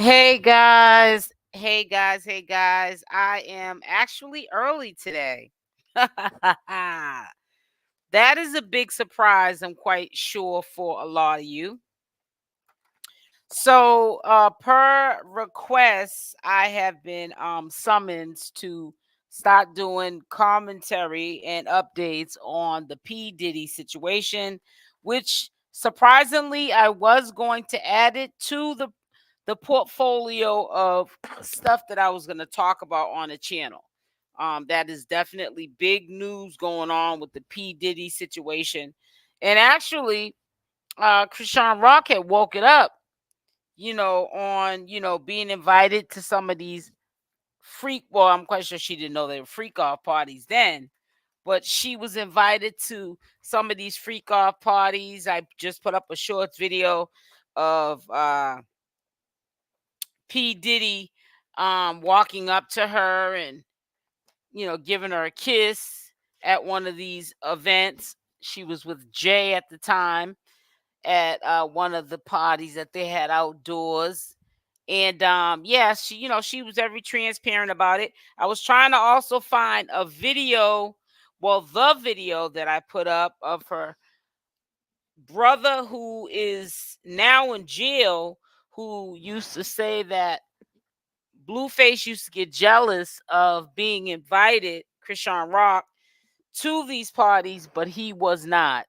Hey guys, hey guys, hey guys. I am actually early today. That is a big surprise, I'm quite sure, for a lot of you. So, per request, I have been summoned to start doing commentary and updates on the P Diddy situation, which surprisingly I was going to add it to the portfolio of stuff that I was going to talk about on the channel. That is definitely big news going on with the P Diddy situation, and actually, Chrisean Rock had woke it up, on, being invited to some of these well, I'm quite sure she didn't know they were freak off parties then, but she was invited to some of these freak off parties. I just put up a shorts video of P Diddy walking up to her and, giving her a kiss at one of these events. She was with Jay at the time at one of the parties that they had outdoors. And yeah, she was very transparent about it. I was trying to also find a video, well, the video that I put up of her brother, who is now in jail, who used to say that Blueface used to get jealous of being invited, Chrisean Rock, to these parties, but he was not.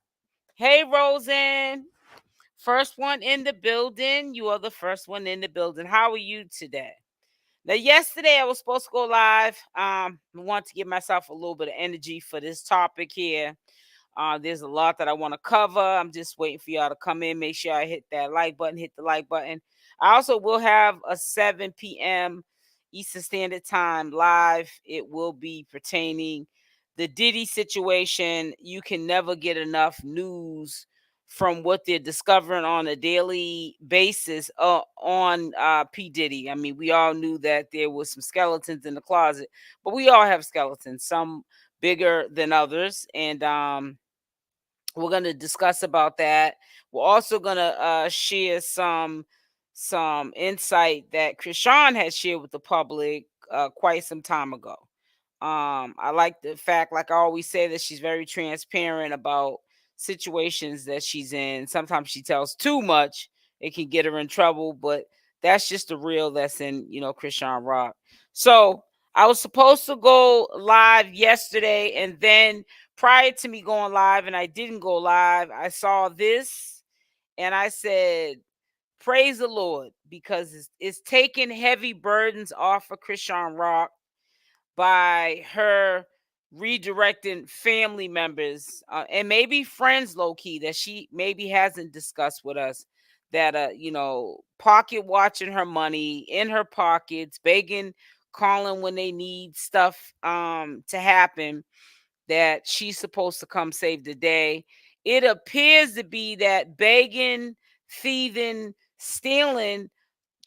Hey, Rosen. First one in the building. You are the first one in the building. How are you today? Now, yesterday I was supposed to go live. I want to give myself a little bit of energy for this topic here. There's a lot that I want to cover. I'm just waiting for y'all to come in. Make sure I hit that like button, hit the like button. I also will have a 7 p.m. Eastern Standard Time live. It will be pertaining the Diddy situation. You can never get enough news from what they're discovering on a daily basis on P Diddy. I mean, we all knew that there was some skeletons in the closet, but we all have skeletons, some bigger than others, and we're going to discuss about that. We're also going to share some insight that Chrisean had shared with the public quite some time ago. I like the fact, like I always say, that she's very transparent about situations that she's in. Sometimes she tells too much, it can get her in trouble, but that's just the real that's in, Chrisean Rock. So I was supposed to go live yesterday, and then prior to me going live, and I didn't go live, I saw this and I said, praise the Lord, because it's taking heavy burdens off of Chrisean Rock by her redirecting family members and maybe friends, low key, that she maybe hasn't discussed with us, that pocket watching her money in her pockets, begging, calling when they need stuff to happen, that she's supposed to come save the day. It appears to be that begging, thieving, stealing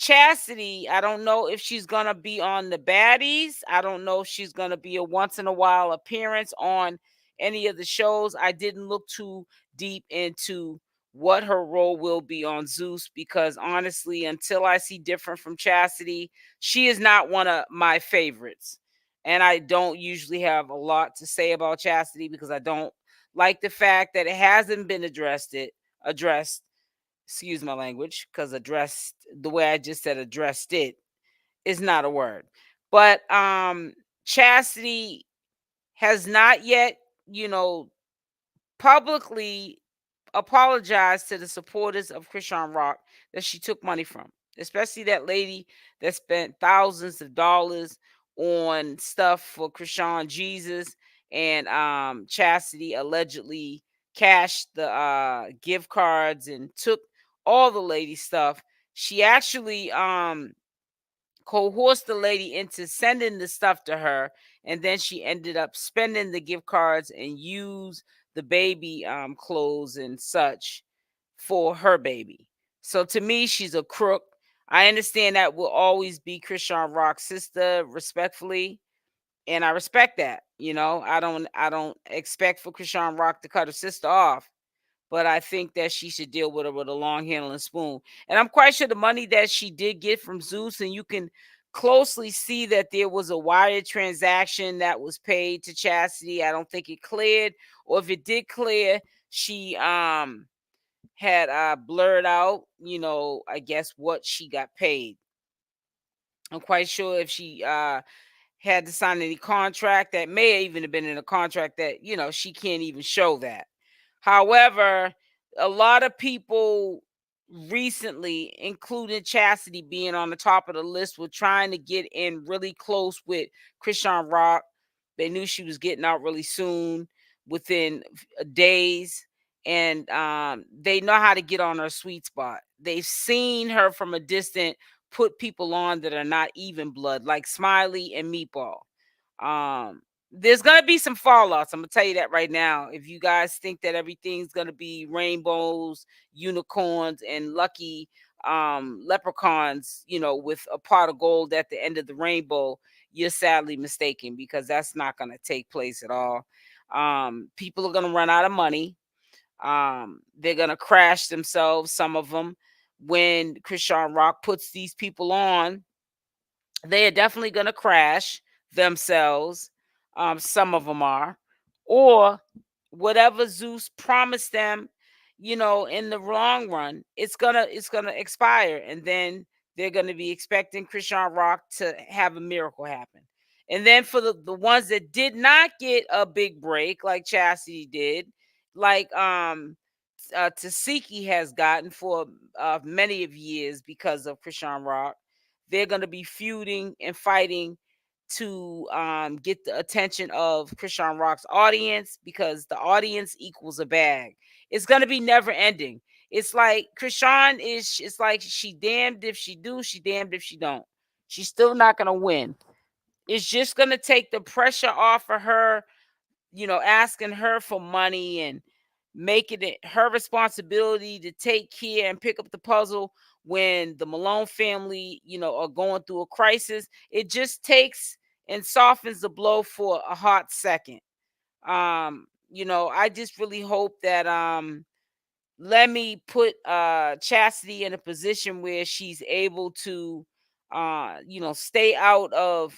Chassity, I don't know if she's gonna be on the Baddies. I don't know if she's gonna be a once in a while appearance on any of the shows. I didn't look too deep into what her role will be on Zeus, because honestly, until I see different from Chassity, she is not one of my favorites. And I don't usually have a lot to say about Chassity because I don't like the fact that it hasn't been addressed, excuse my language, because addressed, the way I just said addressed it, is not a word. But Chassity has not yet, publicly apologized to the supporters of Chrisean Rock that she took money from, especially that lady that spent thousands of dollars on stuff for ChriseanRock, and Chassity allegedly cashed the gift cards and took all the lady stuff. She actually coerced the lady into sending the stuff to her, and then she ended up spending the gift cards and used the baby clothes and such for her baby. So to me, she's a crook. I understand that will always be Chrisean Rock's sister, respectfully, and I respect that. I don't expect for Chrisean Rock to cut her sister off, but I think that she should deal with her with a long handle and spoon. And I'm quite sure the money that she did get from Zeus, and you can closely see that there was a wire transaction that was paid to Chassity. I don't think it cleared, or if it did clear, she had blurred out, I guess what she got paid. I'm quite sure if she had to sign any contract, that may even have been in a contract that, she can't even show that. However, a lot of people recently, including Chassity being on the top of the list, were trying to get in really close with Chrisean Rock. They knew she was getting out really soon, within days, and they know how to get on her sweet spot. They've seen her from a distance put people on that are not even blood, like Smiley and Meatball. There's gonna be some fallouts. I'm gonna tell you that right now. If you guys think that everything's gonna be rainbows, unicorns, and lucky leprechauns, with a pot of gold at the end of the rainbow, you're sadly mistaken, because that's not gonna take place at all. People are gonna run out of money. They're gonna crash themselves, some of them, when Chrisean Rock puts these people on. They are definitely going to crash themselves. Some of them are, or whatever Zeus promised them, in the long run, it's gonna expire, and then they're gonna be expecting Chrisean Rock to have a miracle happen. And then for the ones that did not get a big break, like Chassity did, like Tesehki has gotten for many of years because of Chrisean Rock, they're going to be feuding and fighting to get the attention of Chrisean Rock's audience, because the audience equals a bag. It's going to be never ending. It's like Chrisean it's like she damned if she do, she damned if she don't. She's still not going to win. It's just going to take the pressure off of her, asking her for money, and making it her responsibility to take care and pick up the puzzle when the Malone family, are going through a crisis. It just takes and softens the blow for a hot second. I just really hope that let me put Chassity in a position where she's able to stay out of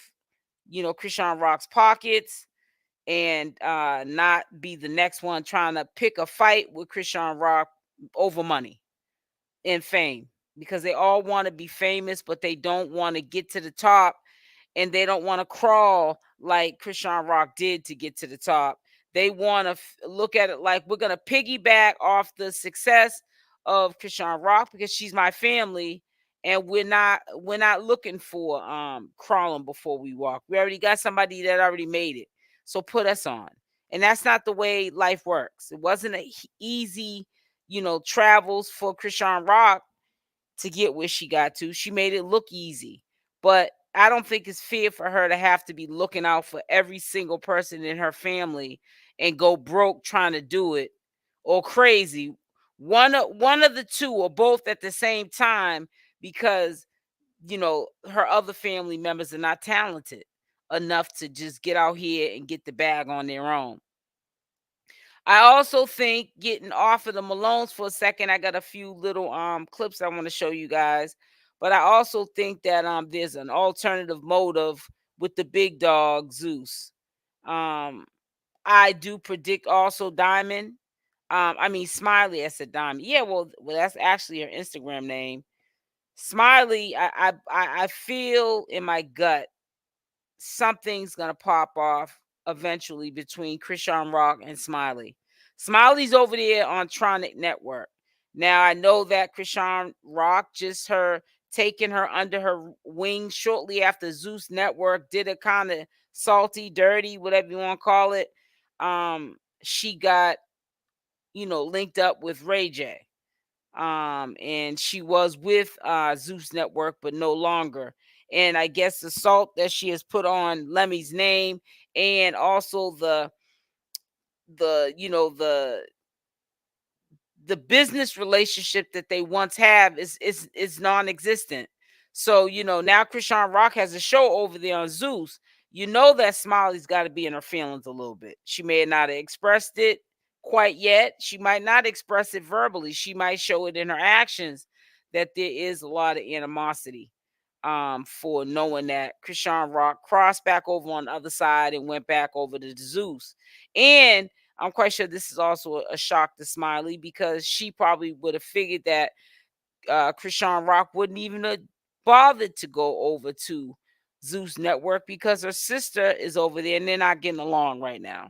Chrisean Rock's pockets, and not be the next one trying to pick a fight with Chrisean Rock over money and fame, because they all want to be famous, but they don't want to get to the top, and they don't want to crawl like Chrisean Rock did to get to the top. They want to look at it like, we're going to piggyback off the success of Chrisean Rock because she's my family, and we're not looking for crawling before we walk. We already got somebody that already made it. So put us on. And that's not the way life works. It wasn't a easy, travels for Chrisean Rock to get where she got to. She made it look easy. But I don't think it's fair for her to have to be looking out for every single person in her family and go broke trying to do it, or crazy. One of the two or both at the same time, because her other family members are not talented enough to just get out here and get the bag on their own. I also think, getting off of the Malones for a second, I got a few little clips I want to show you guys. But I also think that there's an alternative motive with the big dog Zeus. I do predict also Diamond. I mean Smiley. I said Diamond. Yeah, well, that's actually her Instagram name. Smiley. I feel in my gut something's gonna pop off eventually between Chrisean Rock and Smiley. Smiley's over there on Tronic Network. Now I know that Chrisean Rock just her taking her under her wing shortly after Zeus Network did a kind of salty, dirty, whatever you want to call it. She got linked up with Ray J. And she was with Zeus Network, but no longer. And I guess the salt that she has put on Lemmy's name, and also the you know the business relationship that they once have is non-existent. So now Chrisean Rock has a show over there on Zeus. That Smiley's got to be in her feelings a little bit. She may not have expressed it quite yet. She might not express it verbally. She might show it in her actions that there is a lot of animosity for knowing that Chrisean Rock crossed back over on the other side and went back over to Zeus. And I'm quite sure this is also a shock to Smiley, because she probably would have figured that Chrisean Rock wouldn't even have bothered to go over to Zeus Network, because her sister is over there and they're not getting along right now.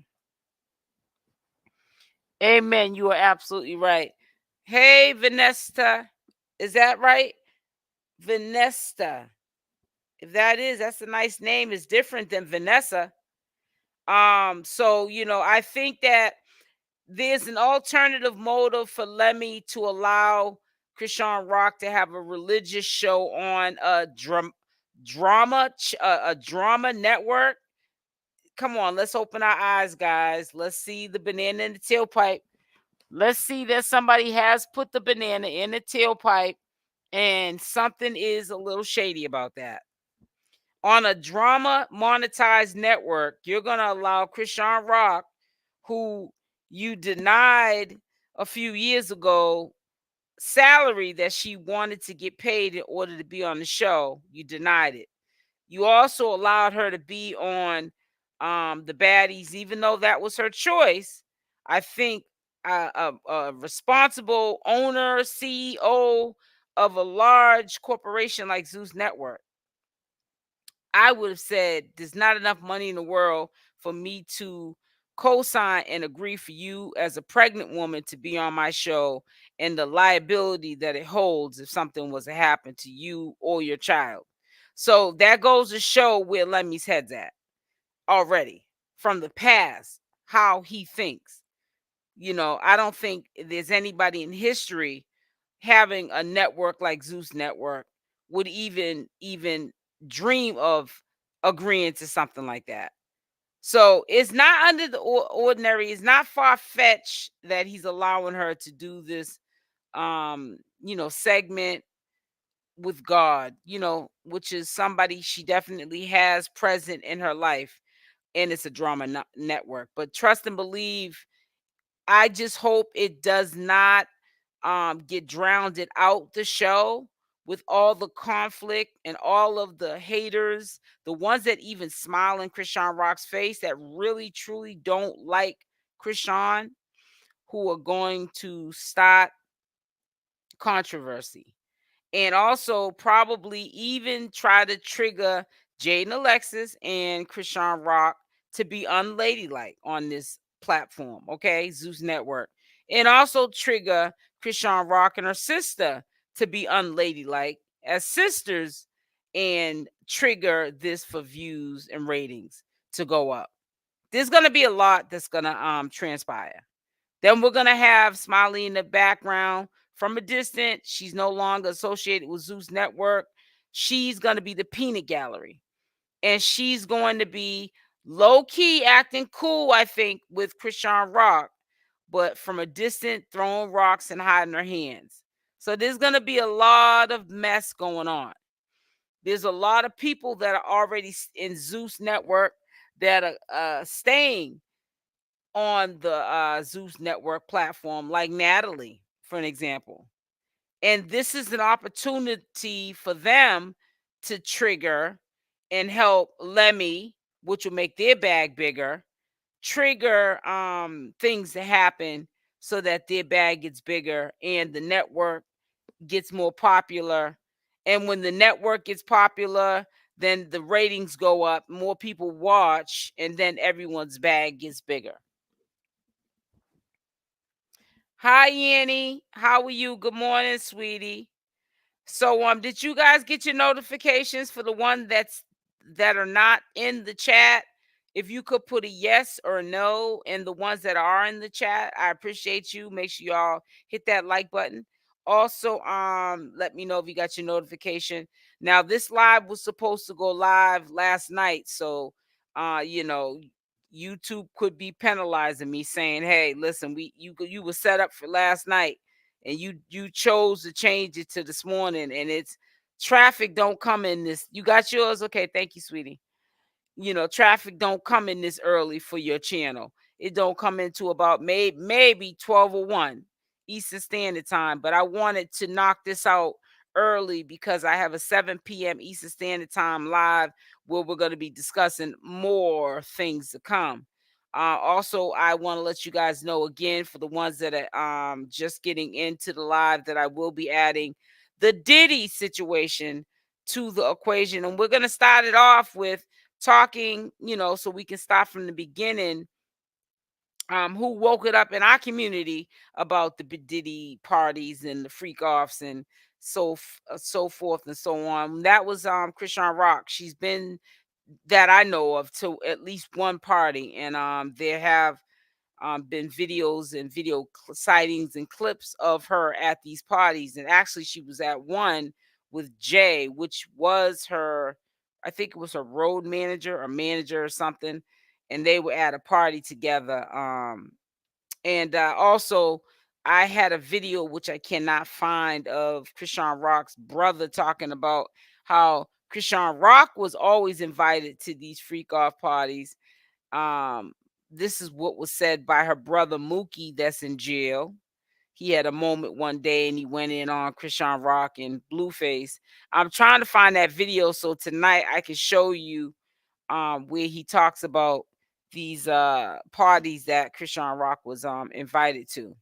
Amen. You are absolutely right. Hey, Vanessa. Is that right? Vanessa. If that is, that's a nice name. It's different than Vanessa. So I think that there's an alternative motive for Lemmy to allow Chrisean Rock to have a religious show on a drama network. Come on, let's open our eyes, guys. Let's see the banana in the tailpipe. Let's see that somebody has put the banana in the tailpipe, and something is a little shady about that. On a drama monetized network, you're going to allow Chrisean Rock, who you denied a few years ago salary that she wanted to get paid in order to be on the show. You denied it. You also allowed her to be on the Baddies, even though that was her choice. I think a responsible owner, CEO of a large corporation like Zeus Network, I would have said, there's not enough money in the world for me to co-sign and agree for you as a pregnant woman to be on my show, and the liability that it holds if something was to happen to you or your child. So that goes to show where Lemmy's head's at already from the past, how he thinks. I don't think there's anybody in history having a network like Zeus Network would even dream of agreeing to something like that. So it's not under the ordinary. It's not far-fetched that he's allowing her to do this segment with God, which is somebody she definitely has present in her life, and it's a drama network. But trust and believe, I just hope it does not get drowned out the show with all the conflict and all of the haters, the ones that even smile in Chrisean Rock's face, that really truly don't like Chrisean, who are going to start controversy. And also probably even try to trigger Jaidyn Alexis and Chrisean Rock to be unladylike on this platform, okay, Zeus Network. And also trigger Chrisean Rock and her sister to be unladylike as sisters, and trigger this for views and ratings to go up. There's going to be a lot that's going to transpire. Then we're going to have Smiley in the background from a distance. She's no longer associated with Zeus Network. She's going to be the peanut gallery. And she's going to be low-key acting cool, I think, with Chrisean Rock, but from a distance, throwing rocks and hiding her hands. So there's going to be a lot of mess going on. There's a lot of people that are already in Zeus Network that are staying on the Zeus Network platform, like Natalie, for an example. And this is an opportunity for them to trigger and help Lemmy, which will make their bag bigger, trigger things to happen so that their bag gets bigger and the network gets more popular. And when the network gets popular, then the ratings go up, more people watch, and then everyone's bag gets bigger. Hi, Yanni. How are you? Good morning, sweetie. So, did you guys get your notifications for the one that are not in the chat? If you could put a yes or a no, and the ones that are in the chat, I appreciate you. Make sure y'all hit that like button. Also, let me know if you got your notification. Now, this live was supposed to go live last night, so YouTube could be penalizing me, saying, "Hey, listen, you were set up for last night, and you chose to change it to this morning, and it's traffic don't come in this." You got yours? Okay, thank you, sweetie. Traffic don't come in this early for your channel. it don't come into about maybe 12:01 Eastern Standard Time. But I wanted to knock this out early because I have a 7 p.m. Eastern Standard Time live where we're going to be discussing more things to come. Also, I want to let you guys know again, for the ones that are just getting into the live, that I will be adding the Diddy situation to the equation. And we're going to start it off with talking, so we can start from the beginning. Who woke it up in our community about the Diddy parties and the freak offs and so forth and so on. That was Chrisean Rock. She's been, that I know of, to at least one party, and there have been videos and sightings and clips of her at these parties. And actually, she was at one with Jay, which was her, I think it was her road manager or manager or something, and they were at a party together. And also, I had a video which I cannot find of Chrisean Rock's brother talking about how Chrisean Rock was always invited to these freak off parties. Um, this is what was said by her brother Mookie, that's in jail. He had a moment one day and he went in on Chrisean Rock and Blueface. I'm trying to find that video so tonight I can show you where he talks about these parties that Chrisean Rock was invited to.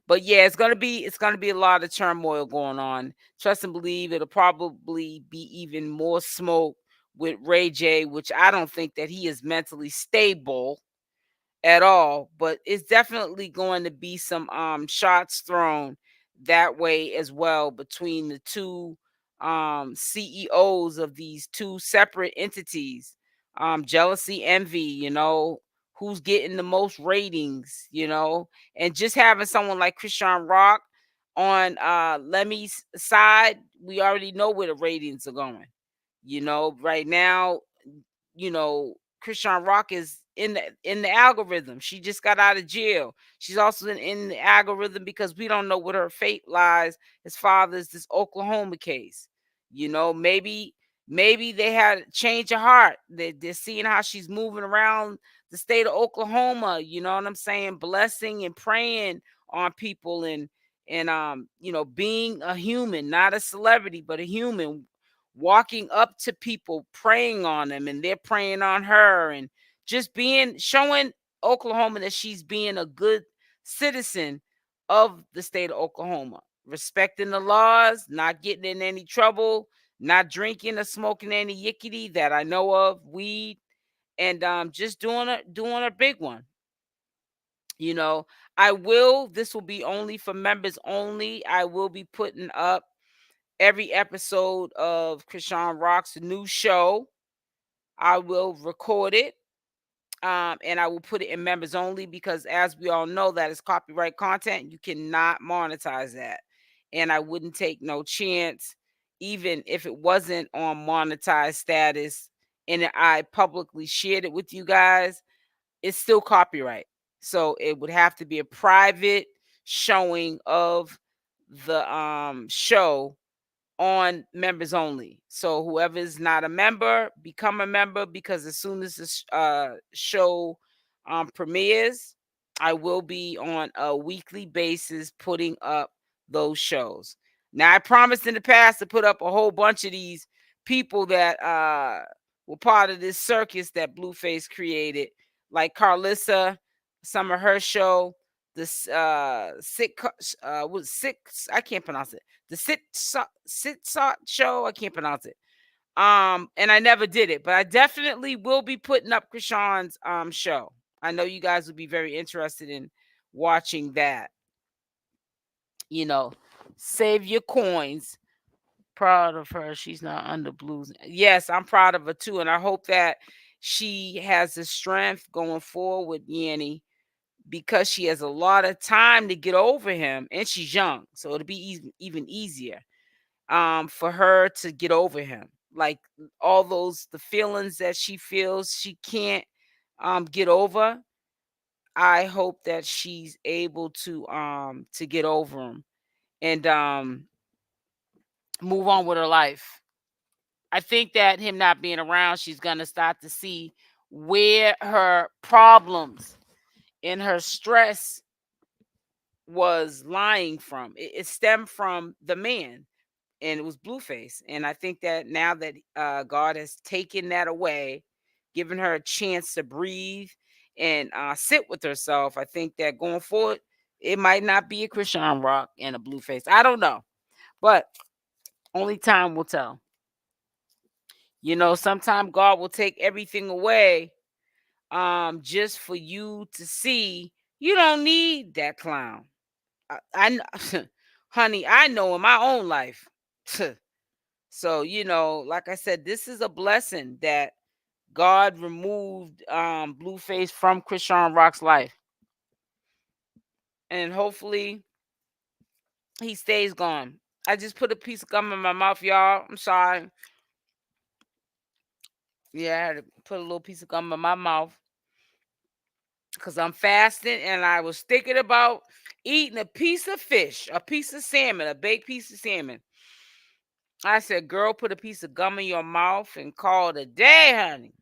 But yeah, it's gonna be a lot of turmoil going on. Trust and believe it'll probably be even more smoke with Ray J, which I don't think that he is mentally stable at all, but it's definitely going to be some shots thrown that way as well between the two CEOs of these two separate entities. Jealousy, envy, who's getting the most ratings, and just having someone like Chrisean Rock on Lemmy's side, we already know where the ratings are going. Right now, Chrisean Rock is in the algorithm. She just got out of jail. She's also in the algorithm because we don't know what her fate lies as far as this Oklahoma case. Maybe they had a change of heart. They're seeing how she's moving around the state of Oklahoma. You know what I'm saying? Blessing and praying on people and being a human, not a celebrity, but a human, walking up to people, praying on them, and they're praying on her, and just showing Oklahoma that she's being a good citizen of the state of Oklahoma, respecting the laws, not getting in any trouble, not drinking or smoking any yickety that I know of, weed, and just doing a big one. This will be only for members only. I will be putting up every episode of Chrisean Rock's new show. I will record it, and I will put it in members only because, as we all know, that is copyright content. You cannot monetize that, and I wouldn't take no chance, even if it wasn't on monetized status, and I publicly shared it with you guys. It's still copyright, so it would have to be a private showing of the show on members only. So whoever is not a member, become a member, because as soon as this show premieres, I will be on a weekly basis putting up those shows. Now, I promised in the past to put up a whole bunch of these people that were part of this circus that Blueface created, like Carlissa, some of her show, this I can't pronounce it, the Sit show, I can't pronounce it, and I never did it, but I definitely will be putting up Chrisean's show. I know you guys would be very interested in watching that. Save your coins. Proud of her. She's not under blues. Yes, I'm proud of her too, and I hope that she has the strength going forward, Yanni, because she has a lot of time to get over him, and she's young, so it'll be even easier for her to get over him. Like all the feelings that she feels she can't get over. I hope that she's able to get over him and move on with her life. I think that him not being around, she's gonna start to see where her problems and her stress was lying from. It stemmed from the man, and it was Blueface. And I think that now that God has taken that away, given her a chance to breathe and sit with herself, I think that going forward, it might not be a Chrisean Rock and a Blueface. I don't know, but only time will tell. You know, sometimes God will take everything away just for you to see you don't need that clown. Honey, I know in my own life. So, you know, like I said, this is a blessing that God removed Blueface from Chrisean Rock's life. And hopefully he stays gone. I just put a piece of gum in my mouth, y'all. I'm sorry. Yeah, I had to put a little piece of gum in my mouth because I'm fasting, and I was thinking about eating a piece of fish, a piece of salmon, a baked piece of salmon. I said, girl, put a piece of gum in your mouth and call it a day, honey.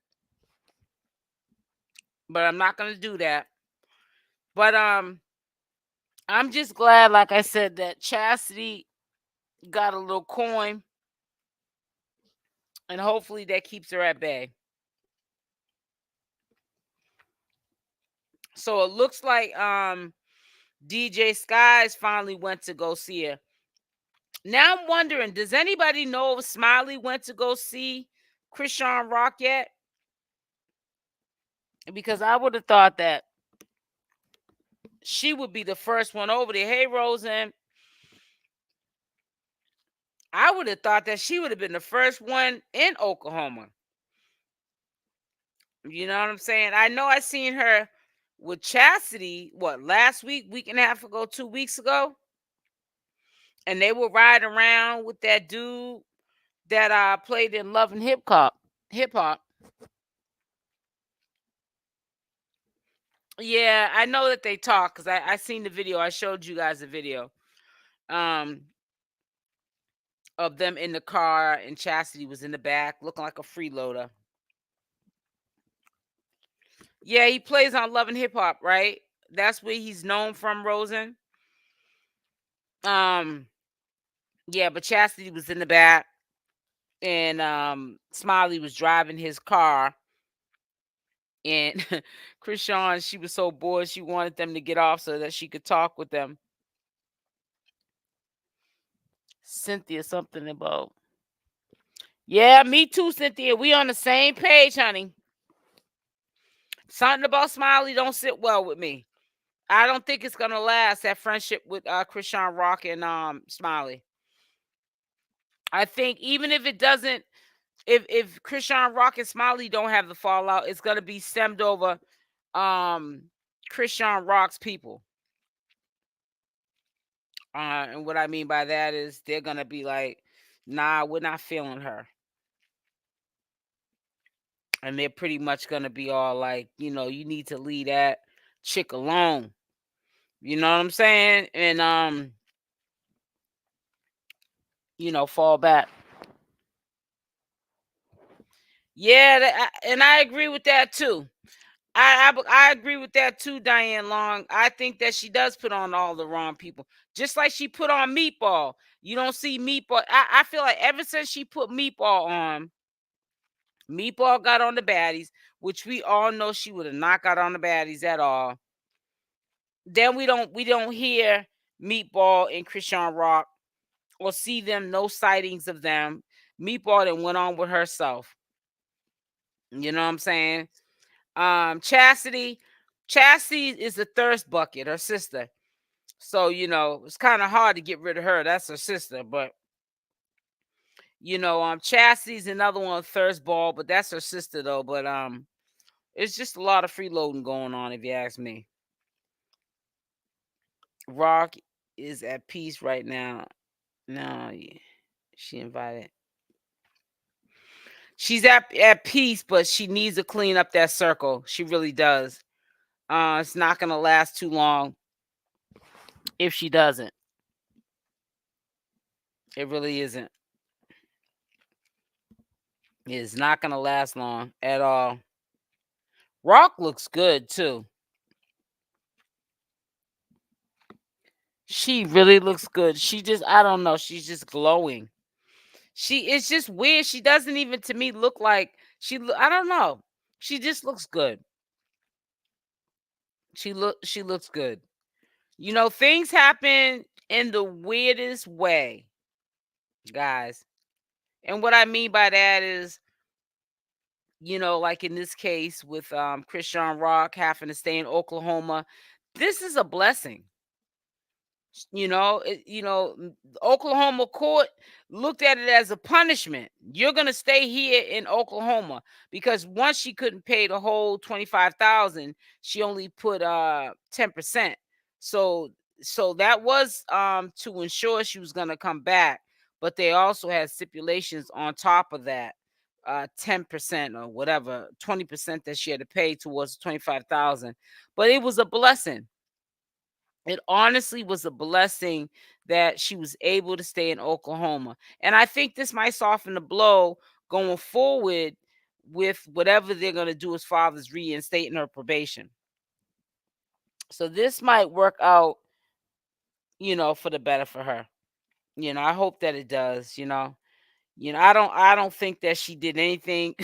But I'm not gonna do that. But I'm just glad, like I said, that Chassity got a little coin, and hopefully that keeps her at bay. So it looks like DJ Skies finally went to go see her. Now I'm wondering, does anybody know if Smiley went to go see Chrisean Rock yet? Because I would have thought that she would be the first one over there. Hey, Rosen. I would have thought that she would have been the first one in Oklahoma. You know what I'm saying? I know I seen her with Chassity, what, last week and a half ago, 2 weeks ago? And they were riding around with that dude that played in Love and Hip Hop. Yeah, I know that they talk because I seen the video. I showed you guys the video um of them in the car, and Chassity was in the back looking like a freeloader. Yeah, he plays on Love and Hip Hop, right? That's where he's known from, Rosen. Yeah, but Chassity was in the back, and Smiley was driving his car, and Chrisean, she was so bored she wanted them to get off so that she could talk with them. Cynthia, something about, yeah, me too, Cynthia. We on the same page, honey. Something about Smiley don't sit well with me. I don't think it's gonna last, that friendship with Chrisean Rock and Smiley. I think even if it doesn't, if Chrisean Rock and Smiley don't have the fallout, it's gonna be stemmed over Chrisean Rock's people. And what I mean by that is they're gonna be like, nah, we're not feeling her. And they're pretty much gonna be all like, you know, you need to leave that chick alone. You know what I'm saying? And you know, fall back. Yeah, and I agree with that too. I agree with that too, Diane Long. I think that she does put on all the wrong people, just like she put on Meatball. You don't see Meatball. I feel like ever since she put Meatball on, Meatball got on the baddies, which we all know she would have not got on the baddies at all. Then we don't hear Meatball and Chrisean Rock or see them, no sightings of them. Meatball then went on with herself. You know what I'm saying? Chassity is the thirst bucket, her sister. So, you know, it's kind of hard to get rid of her. That's her sister, but you know, Chassity's another one, thirst ball, but that's her sister though. But it's just a lot of freeloading going on, if you ask me. Rock is at peace right now. No, she invited. She's at peace, but she needs to clean up that circle. She really does. It's not gonna last too long if she doesn't. It really isn't. It's not gonna last long at all. Rock looks good too. She really looks good. She just, I don't know, she's just glowing. It's just weird. She doesn't even to me look like I don't know. She just looks good. She looks good. You know, things happen in the weirdest way, guys. And what I mean by that is, you know, like in this case with Chrisean Rock having to stay in Oklahoma, this is a blessing. Oklahoma court looked at it as a punishment. You're gonna stay here in Oklahoma because once she couldn't pay the whole 25,000, she only put 10%. So that was to ensure she was gonna come back, but they also had stipulations on top of that. 10% or whatever, 20% that she had to pay towards 25,000. But it was a blessing. It honestly was a blessing that she was able to stay in Oklahoma. And I think this might soften the blow going forward with whatever they're going to do as far as reinstating her probation. So this might work out, for the better for her. I hope that it does, I don't think that she did anything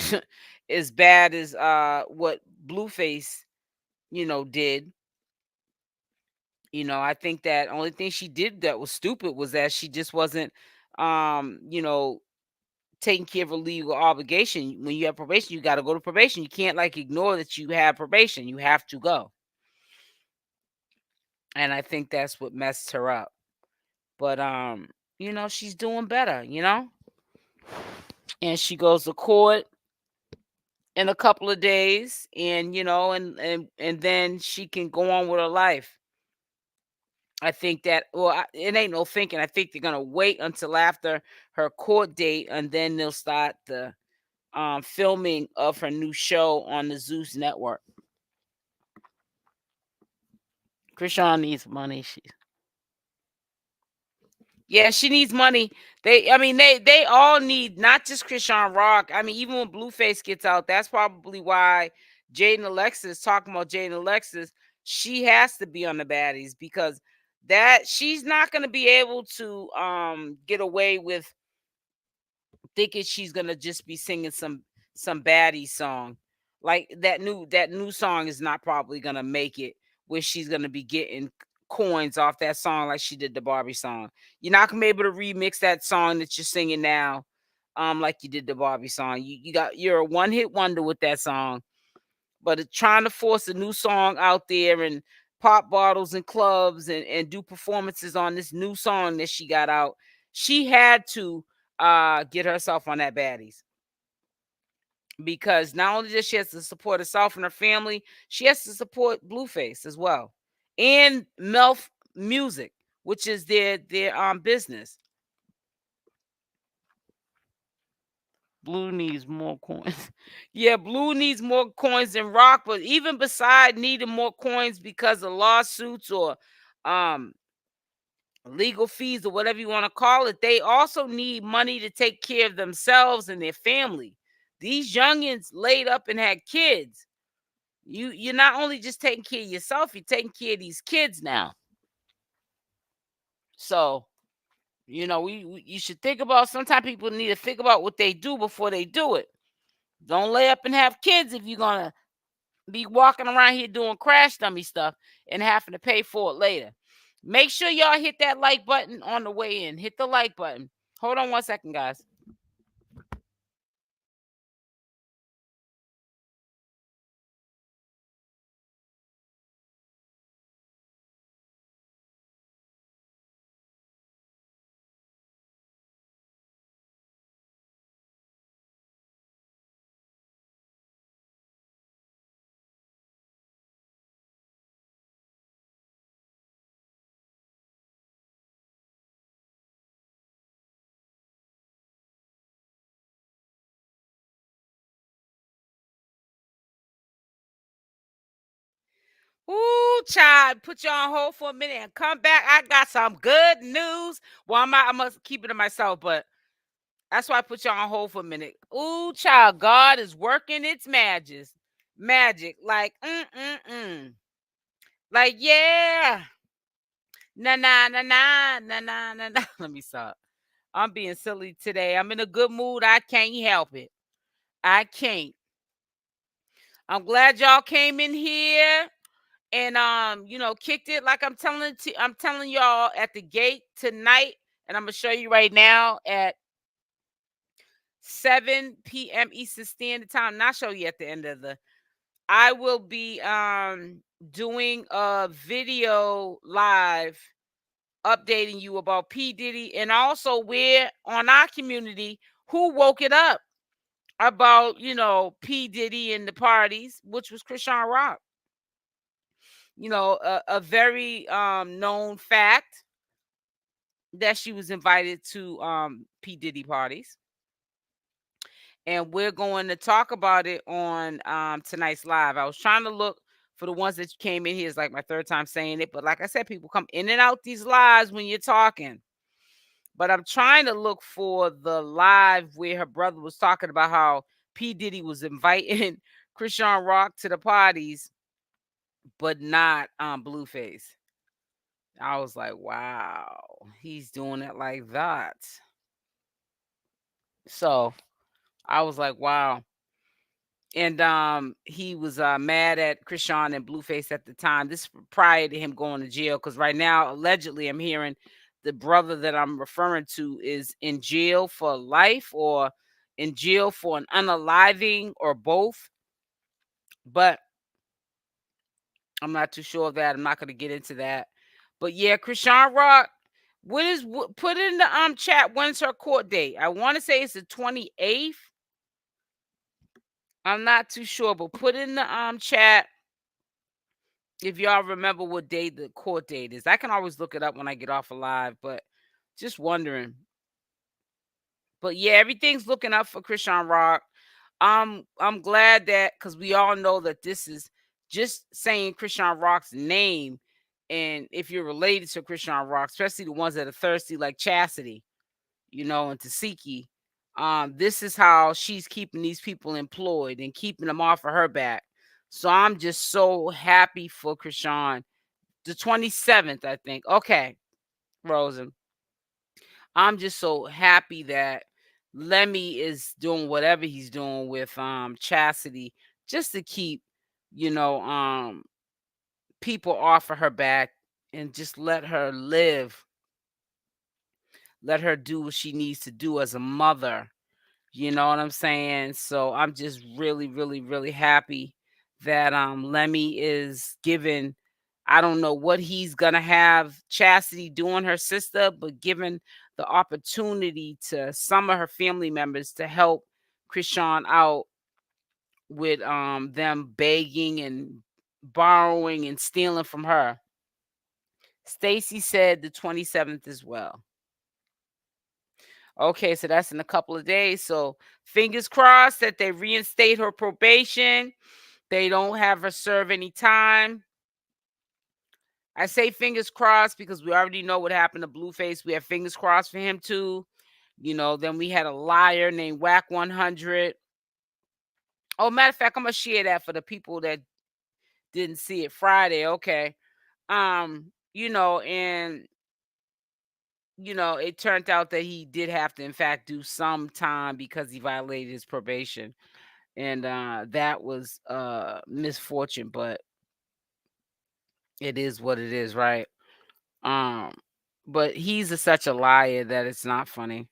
as bad as what Blueface, did. I think that only thing she did that was stupid was that she just wasn't, um, you know, taking care of a legal obligation. When you have probation, you got to go to probation. You can't like ignore that you have probation. You have to go. And I think that's what messed her up. But she's doing better, and she goes to court in a couple of days, and and then she can go on with her life. I think that, well, it ain't no thinking. I think they're gonna wait until after her court date, and then they'll start the filming of her new show on the Zeus Network. Chrisean needs money. Yeah, she needs money. They all need, not just Chrisean Rock. I mean, even when Blueface gets out, that's probably why Jaidyn Alexis, talking about Jaidyn Alexis, she has to be on the Baddies, because that she's not going to be able to get away with thinking she's going to just be singing some baddie song. Like that new song is not probably going to make it where she's going to be getting coins off that song like she did the Barbie song. You're not gonna be able to remix that song that you're singing now, like you did the Barbie song. You're a one-hit wonder with that song. But trying to force a new song out there and pop bottles in clubs and do performances on this new song that she got out, she had to get herself on that Baddies. Because not only does she has to support herself and her family, she has to support Blueface as well, and Melf Music, which is their business. Blue needs more coins. Yeah, Blue needs more coins than Rock, but even beside needing more coins because of lawsuits or um legal fees or whatever you want to call it, they also need money to take care of themselves and their family. These youngins laid up and had kids. You're not only just taking care of yourself, you're taking care of these kids now. So, you should think about, sometimes people need to think about what they do before they do it. Don't lay up and have kids if you're gonna be walking around here doing crash dummy stuff and having to pay for it later. Make sure y'all hit that like button on the way in. Hit the like button. Hold on 1 second, guys. Ooh, child, put you on hold for a minute and come back. I got some good news. Well, I must keep it to myself, but that's why I put you on hold for a minute. Ooh, child, God is working its magic. magic. Like, like, yeah. Na na na na na na na na. Let me stop. I'm being silly today. I'm in a good mood. I can't help it. I can't. I'm glad y'all came in here and kicked it like I'm telling y'all at the gate tonight, and I'm gonna show you right now at 7 p.m. Eastern Standard Time. Not show you at the end of the. I will be doing a video live updating you about P Diddy, and also we're on our community who woke it up about P Diddy and the parties, which was Chrisean Rock. A very known fact that she was invited to P Diddy parties, and we're going to talk about it on tonight's live. I was trying to look for the ones that came in here. It's like my third time saying it, but like I said, people come in and out these lives when you're talking. But I'm trying to look for the live where her brother was talking about how P Diddy was inviting Chrisean Rock to the parties, but not Blueface. I was like, wow, he's doing it like that. So I was like, wow. And he was mad at Chrisean and Blueface at the time. This prior to him going to jail, because right now, allegedly, I'm hearing the brother that I'm referring to is in jail for life or in jail for an unaliving or both. But I'm not too sure of that. I'm not going to get into that. But yeah, Chrisean Rock, put in the chat, when's her court date? I want to say it's the 28th. I'm not too sure, but put in the chat if y'all remember what day the court date is. I can always look it up when I get off live, but just wondering. But yeah, everything's looking up for Chrisean Rock. I'm glad that, because we all know that this is just saying Chrisean Rock's name, and if you're related to Chrisean Rock, especially the ones that are thirsty like Chassity, and Tesehki, this is how she's keeping these people employed and keeping them off of her back. So I'm just so happy for Chrisean. The 27th, I think. Okay, Rosen. I'm just so happy that Lemmy is doing whatever he's doing with Chassity, just to keep, people off of her back and just let her live. Let her do what she needs to do as a mother. You know what I'm saying? So I'm just really, really, really happy that Lemmy is given. I don't know what he's gonna have Chassity doing, her sister, but given the opportunity to some of her family members to help Chrisean out with them begging and borrowing and stealing from her. Stacy said the 27th as well. Okay, so that's in a couple of days. So fingers crossed that they reinstate her probation. They don't have her serve any time. I say fingers crossed because we already know what happened to Blueface. We have fingers crossed for him too. Then we had a liar named Wack 100. Oh, matter of fact, I'm gonna share that for the people that didn't see it Friday. Okay. And it turned out that he did have to, in fact, do some time because he violated his probation. And that was misfortune, but it is what it is, right? But he's such a liar that it's not funny.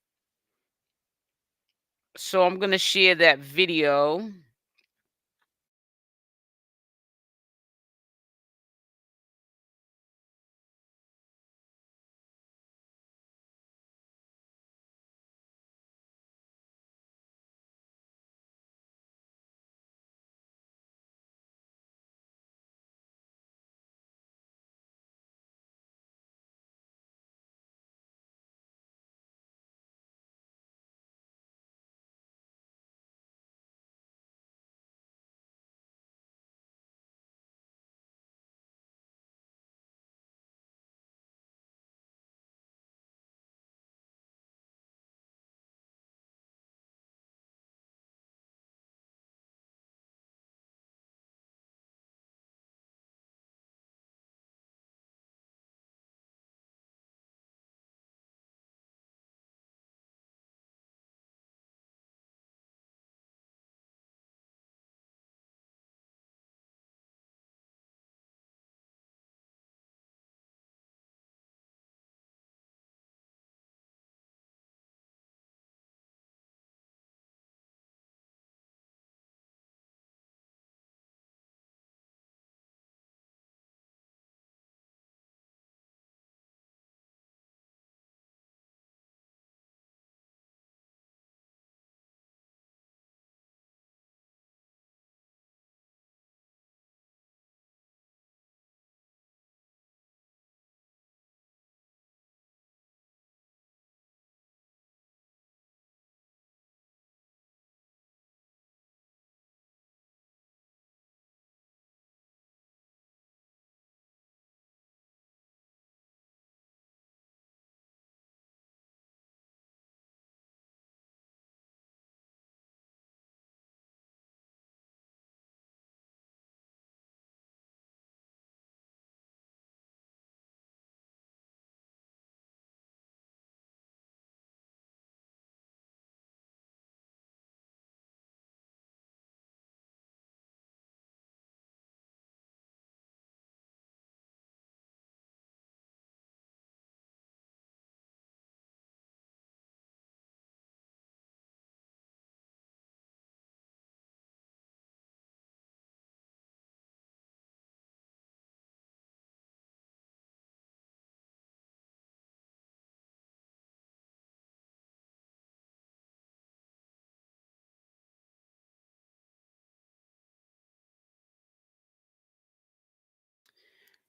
So I'm gonna share that video.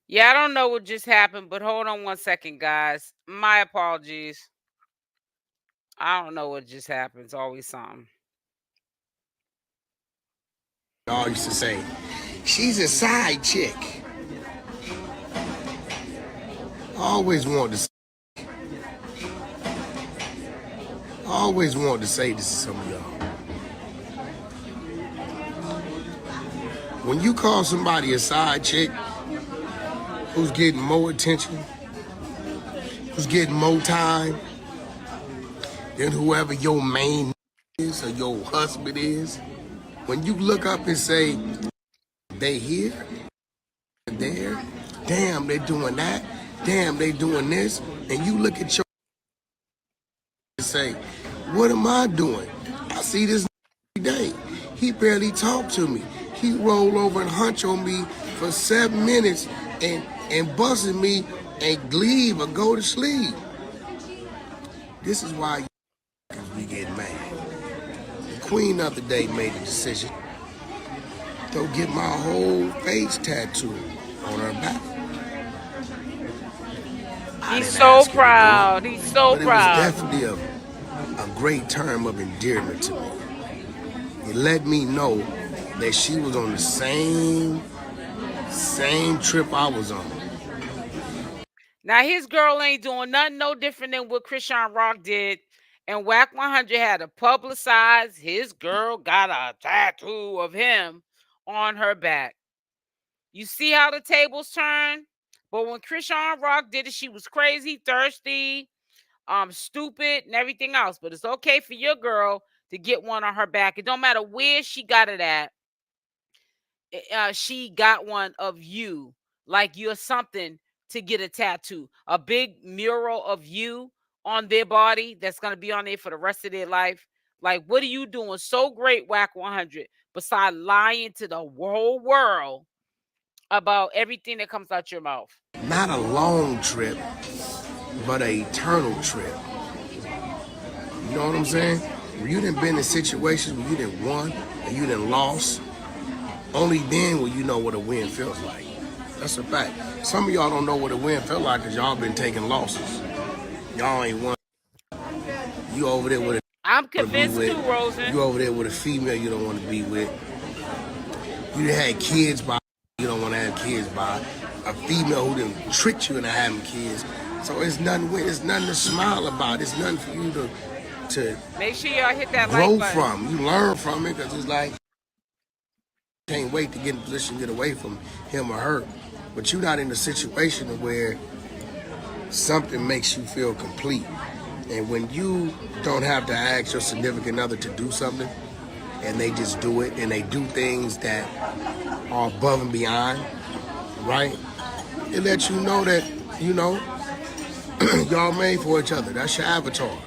Yeah, I don't know what just happened, but hold on one second, guys. My apologies. I don't know what just happened. It's always something. Y'all used to say, she's a side chick. I always wanted to say this to some of y'all. When you call somebody a side chick who's getting more attention, who's getting more time than whoever your main is or your husband is, when you look up and say, they here, there, damn, they doing that, damn, they doing this, and you look at your and say, what am I doing? I see this every day. He barely talked to me. He rolled over and hunch on me for 7 minutes and busted me and leave or go to sleep. This is why we get mad. The queen of the day made a decision to get my whole face tattooed on her back. He's so proud. It, He's so but proud. It was definitely a great term of endearment to me. It let me know that she was on the same trip I was on. Now his girl ain't doing nothing no different than what Chrisean Rock did, and Wack 100 had to publicize his girl got a tattoo of him on her back. You see how the tables turn? But when Chrisean Rock did it, she was crazy, thirsty, stupid, and everything else. But it's okay for your girl to get one on her back. It don't matter where she got it at. She got one of you, like you're something to get a tattoo, a big mural of you on their body that's going to be on there for the rest of their life. Like, what are you doing so great, Wack 100, besides lying to the whole world about everything that comes out your mouth? Not a long trip, but an eternal trip. You know what I'm saying? When you done been in situations where you done won and you done lost, only then will you know what a win feels like. That's a fact. Some of y'all don't know what a win felt like because y'all been taking losses. Y'all ain't won. You over there with a I'm convinced too, Rosen. You over there with a female you don't want to be with. You done had kids by you don't want to have kids by. A female who done tricked you into having kids. So it's nothing to smile about. It's nothing for you to make sure y'all hit that grow like button. from. You learn from it because it's like can't wait to get in a position to get away from him or her. But you're not in a situation where something makes you feel complete. And when you don't have to ask your significant other to do something, and they just do it, and they do things that are above and beyond, right? It lets you know that, you know, y'all made for each other. That's your avatar.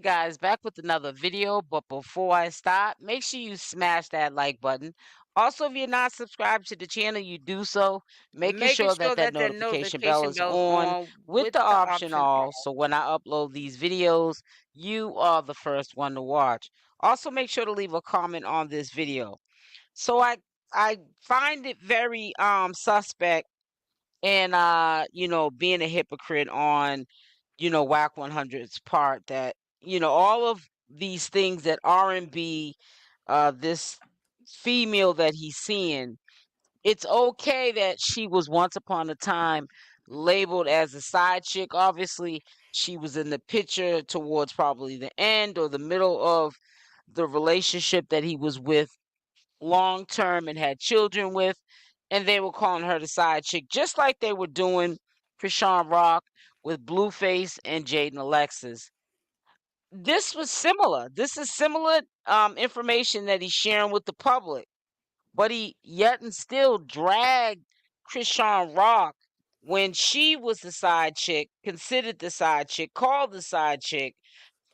Guys, back with another video, but before I start, make sure you smash that like button. Also, if you're not subscribed to the channel, you do so, making sure that that notification bell is on with the option all, so when I upload these videos, you are the first one to watch. Also, make sure to leave a comment on this video. So I find it very suspect and you know, being a hypocrite on, you know, Wack 100's part that, you know, all of these things that R&B, this female that he's seeing, it's okay that she was once upon a time labeled as a side chick. Obviously, she was in the picture towards probably the end or the middle of the relationship that he was with long term and had children with, and they were calling her the side chick, just like they were doing Chrisean Rock with Blueface and Jaidyn Alexis. This was similar. This is similar information that he's sharing with the public, but he yet and still dragged Chrisean Rock when she was the side chick, considered the side chick, called the side chick,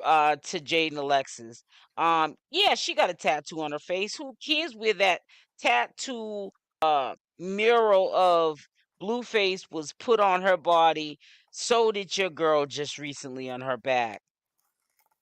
to Jaidyn Alexis. Yeah, she got a tattoo on her face. Who cares where that tattoo mural of Blueface was put on her body? So did your girl just recently on her back.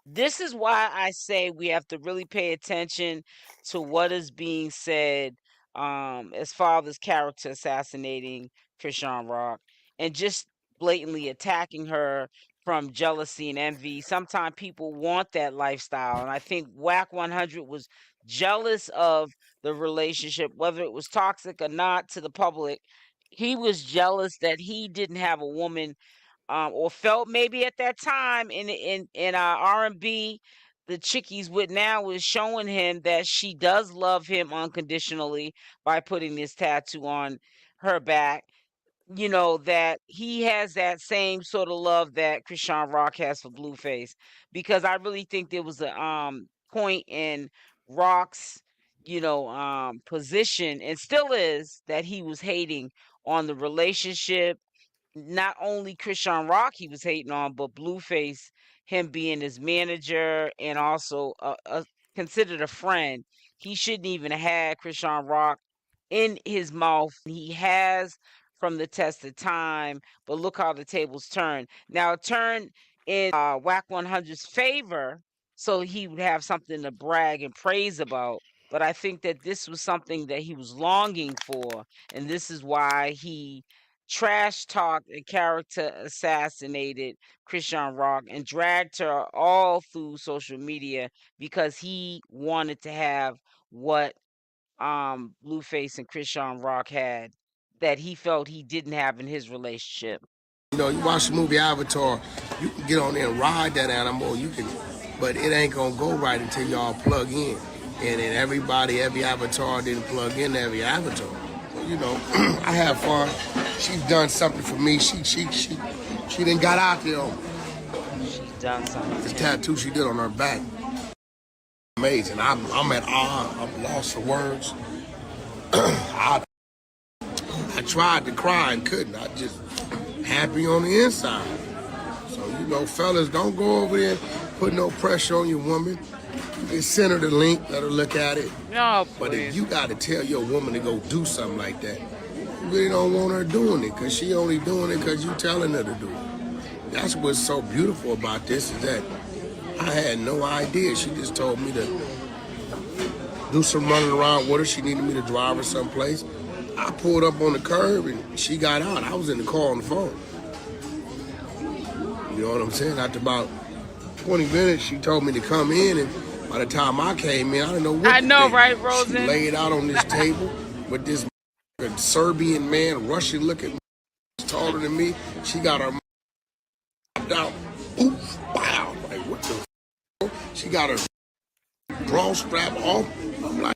This is why I say we have to really pay attention to what is being said as far as character assassinating Chrisean Rock and just blatantly attacking her from jealousy and envy. Sometimes people want that lifestyle. And I think Wack 100 was jealous of the relationship, whether it was toxic or not to the public. He was jealous that he didn't have a woman, or felt maybe at that time in R&B, the chickies with now is showing him that she does love him unconditionally by putting this tattoo on her back. That he has that same sort of love that Chrisean Rock has for Blueface, because I really think there was a point in Rock's position, and still is, that he was hating on the relationship. Not only Chrisean Rock he was hating on, but Blueface, him being his manager and also considered a friend. He shouldn't even have had Chrisean Rock in his mouth. He has from the test of time, but look how the tables turn. Now it turned in Wack 100's favor, so he would have something to brag and praise about. But I think that this was something that he was longing for, and this is why he trash talked and character assassinated Chrisean Rock and dragged her all through social media, because he wanted to have what Blueface and Chrisean Rock had that he felt he didn't have in his relationship. You watch the movie Avatar, you can get on there and ride that animal, but it ain't gonna go right until y'all plug in. And then every avatar didn't plug in every avatar. I have fun. She's done something for me. She done got out there on me. She's done something. This tattoo she did on her back, amazing. I'm at awe. I'm lost for words. I tried to cry and couldn't. I just happy on the inside. So fellas, don't go over there, put no pressure on your woman. Just send her the link, let her look at it. No, please. But if you got to tell your woman to go do something like that, you really don't want her doing it, because she only doing it because you telling her to do it. That's what's so beautiful about this, is that I had no idea. She just told me to do some running around with her. She needed me to drive her someplace. I pulled up on the curb and she got out. I was in the car on the phone. You know what I'm saying? After about 20 minutes, she told me to come in, and by the time I came in, I didn't know what to think. Right, Rosen? She laid out on this table with this Serbian man, Russian-looking, taller than me. She got her out. Oof, wow. Like, what the f***? She got her draw strap off. I'm like,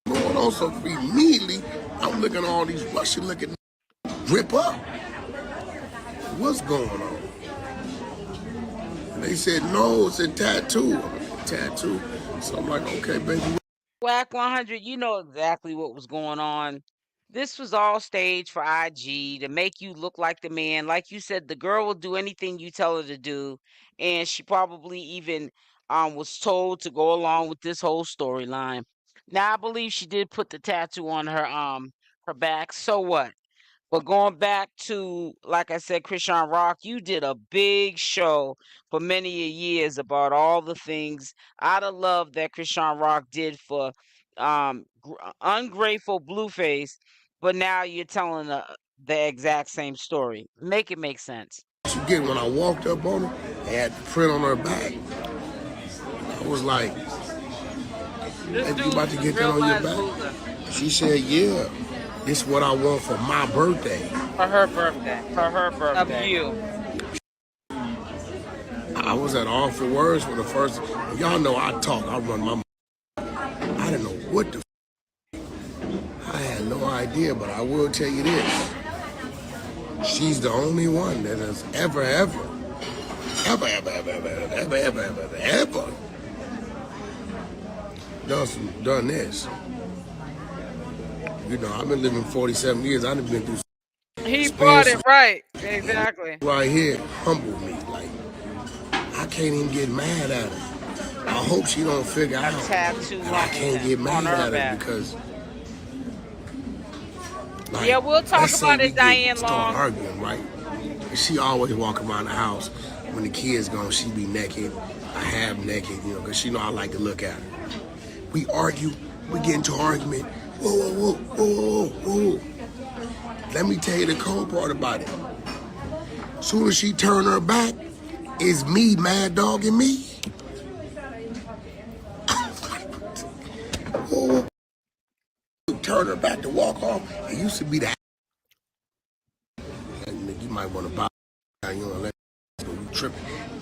what's going on? So immediately, I'm looking at all these Russian-looking drip up. What's going on? And they said, no, it's a tattoo. Tattoo. So I'm like, okay, baby. Wack 100, you know exactly what was going on. This was all staged for IG to make you look like the man. Like you said, the girl will do anything you tell her to do, and she probably even was told to go along with this whole storyline. Now I believe she did put the tattoo on her back. So what? But going back to, like I said, Chrisean Rock, you did a big show for many years about all the things out of love that Chrisean Rock did for ungrateful Blueface, but now you're telling the exact same story. Make it make sense. Again, when I walked up on her, they had the print on her back. I was like, hey, you about to get that on your back? Loser. She said, yeah. This is what I want for my birthday. For her birthday. For her birthday. Of you. I was at all for words for the first. Y'all know I talk. I run my. I didn't know what the. I had no idea, but I will tell you this. She's the only one that has ever done this. I've been living 47 years. I've been through. He brought it right. Exactly. Right here, humbled me. Like, I can't even get mad at her. I hope she don't figure out that I can't get mad at her because. Like, yeah, we'll talk about it, Diane Long. Start arguing, right? And she always walk around the house when the kids gone. She be naked, I half naked, because she know I like to look at her. We argue. We get into an argument. Whoa. let me tell you the cold part about it. Soon as she turned her back, it's me mad dogging me. Oh, turn her back to walk off. It used to be the. You might want to buy. You know, let you tripping.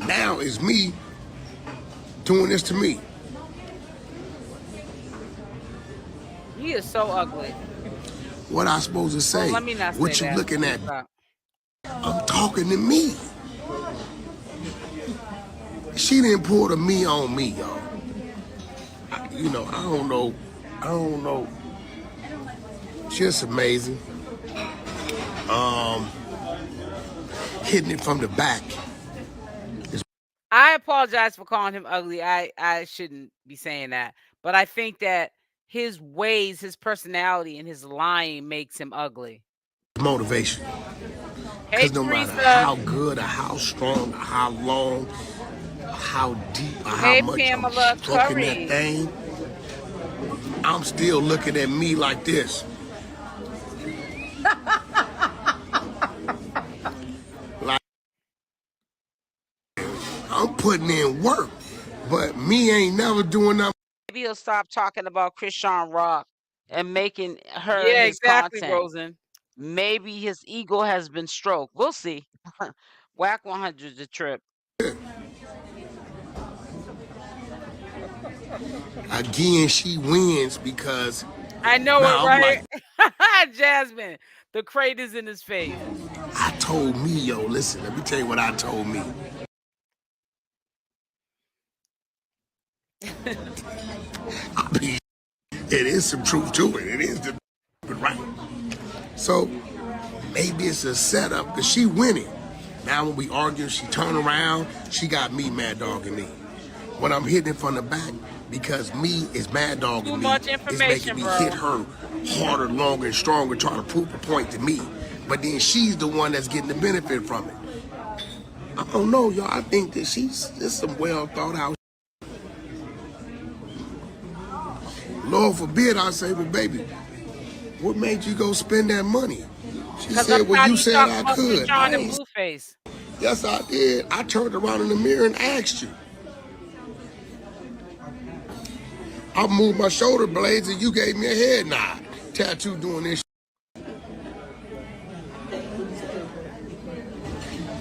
Now it's me doing this to me. He is so ugly. What I supposed to say? Well, let me not say What you that. looking at? I'm talking to me. She didn't pull the me on me, y'all. You know, I don't know. Just amazing. Hitting it from the back. I apologize for calling him ugly. I shouldn't be saying that. But I think that his ways, his personality, and his lying makes him ugly. Motivation. Hey, Because no matter how good or how strong or how long, or how deep or how much Pamela I'm stroking that thing, I'm still looking at me like this. Like, I'm putting in work, but me ain't never doing nothing. Maybe he'll stop talking about Chrisean Rock and making her his content. Rosen. Maybe his ego has been stroked. We'll see. Wack 100 the trip. Again, she wins because I know it, right? Like, Jasmine, the crate is in his face. I told me, yo, listen, let me tell you what I told me. I mean, it is some truth to it. It is the right. So maybe it's a setup because she winning. Now when we argue, she turn around, she got me mad dogging me. When I'm hitting it from the back, because me is mad dogging me, it's making me hit her harder, longer, and stronger, trying to prove a point to me. But then she's the one that's getting the benefit from it. I don't know, y'all. I think that she's just some well thought out. Lord forbid I say, well, baby, what made you go spend that money? She said, well, you said I could. Blueface. Yes, I did. I turned around in the mirror and asked you. I moved my shoulder blades and you gave me a head nod. Tattoo doing this.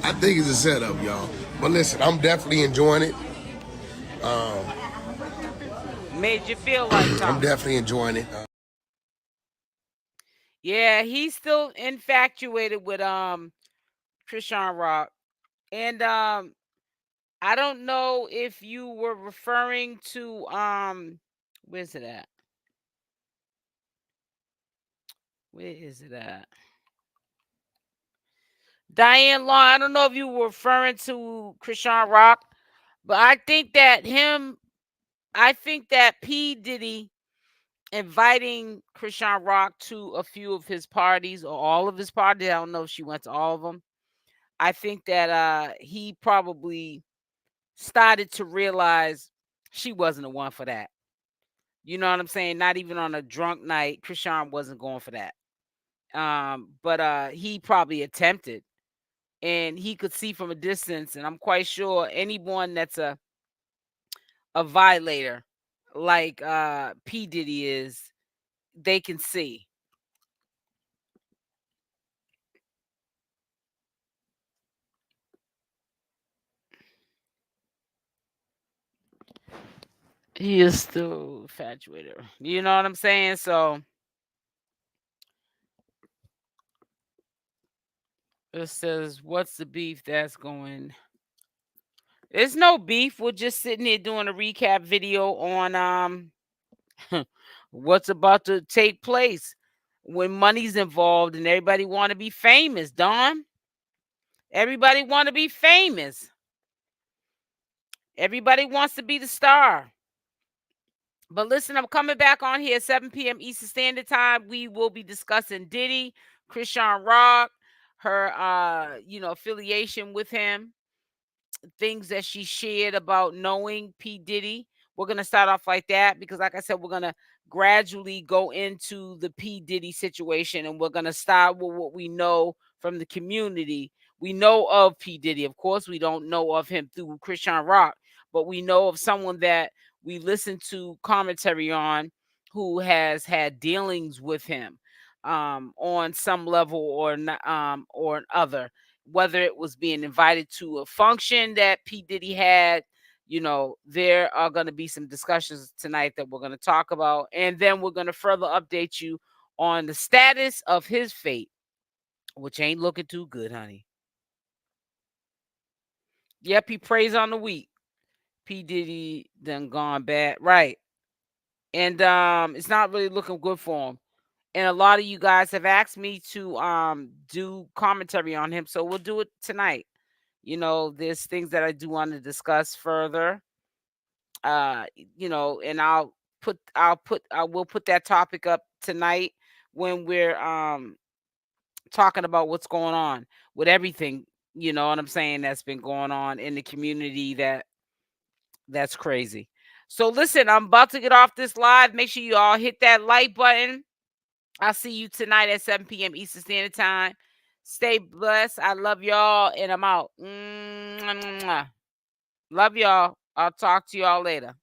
I think it's a setup, y'all. But listen, I'm definitely enjoying it. Made you feel like something. I'm definitely enjoying it. Yeah, he's still infatuated with Chrisean Rock. And I don't know if you were referring to where's it at? Where is it at? Diane Long, I don't know if you were referring to Chrisean Rock, but I think that P Diddy inviting Chrisean Rock to a few of his parties or all of his parties. I don't know if she went to all of them. I think that he probably started to realize she wasn't the one for that. You know what I'm saying? Not even on a drunk night, Chrisean wasn't going for that. But he probably attempted, and he could see from a distance, and I'm quite sure anyone that's a violator like P Diddy is, they can see. He is still infatuated. You know what I'm saying? So it says, what's the beef that's going? There's no beef. We're just sitting here doing a recap video on what's about to take place when money's involved and everybody want to be famous, Don. Everybody want to be famous. Everybody wants to be the star. But listen, I'm coming back on here at 7 p.m. Eastern Standard Time. We will be discussing Diddy, Chrisean Rock, her affiliation with him, things that she shared about knowing P Diddy. We're going to start off like that because, like I said, we're going to gradually go into the P Diddy situation, and we're going to start with what we know from the community. We know of P Diddy. Of course, we don't know of him through Chrisean Rock, but we know of someone that we listen to commentary on who has had dealings with him on some level or another, whether it was being invited to a function that P Diddy had. There are going to be some discussions tonight that we're going to talk about, and then we're going to further update you on the status of his fate, which ain't looking too good, honey. Yep, he preys on the weak. P Diddy done gone bad, right? And it's not really looking good for him. And a lot of you guys have asked me to do commentary on him, so we'll do it tonight. There's things that I do want to discuss further. And I will put that topic up tonight when we're talking about what's going on with everything, you know what I'm saying, that's been going on in the community that's crazy. So listen, I'm about to get off this live. Make sure you all hit that like button. I'll see you tonight at 7 p.m. Eastern Standard Time. Stay blessed. I love y'all, and I'm out. Love y'all. I'll talk to y'all later.